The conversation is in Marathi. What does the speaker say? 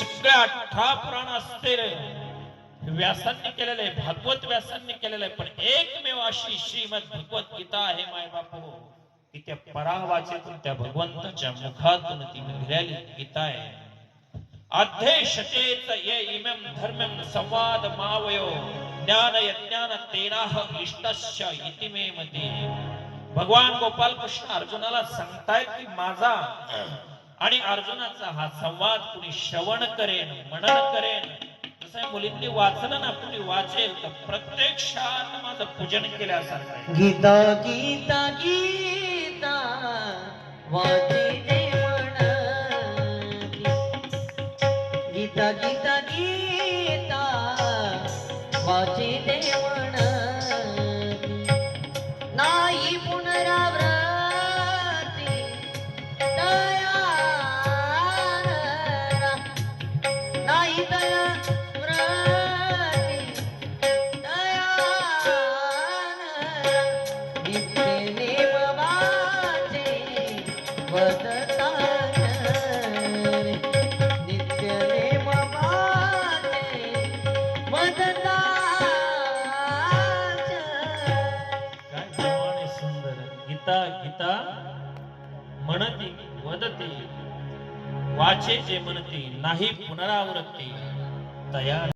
सगळ्या 18 पुराण असते व्यासांनी केलेलं आहे, भागवत व्यासांनी केलेलं आहे, पण एकमेव अशी श्रीमद भगवत गीता आहे माय बापू, की त्या परावाचेतून त्या भगवंताच्या मुखातून ती निघालेली गीता आहे. अध्येशतेत ये इमं धर्मं संवाद मावयो ज्ञान यज्ञान तेनाह इष्टस्य इति मे मते. भगवान गोपाल कृष्ण अर्जुनाला सांगतायत की माझा आणि अर्जुनाचा हा संवाद कुणी श्रवण करेन, मनन करेन, जसं मुलींनी वाचलं ना, कुणी वाचेल तर प्रत्यक्षात माझं पूजन केल्यासारखं आहे. गीता गीता गीता वाचिते म्हणती, गीता गीता गीता वाचिते म्हणती, नाही पुनरावृत्ती दया नाही दया गीता गीता म्हणती वदती वाचे जे म्हणती नाही पुनरावृत्ती तया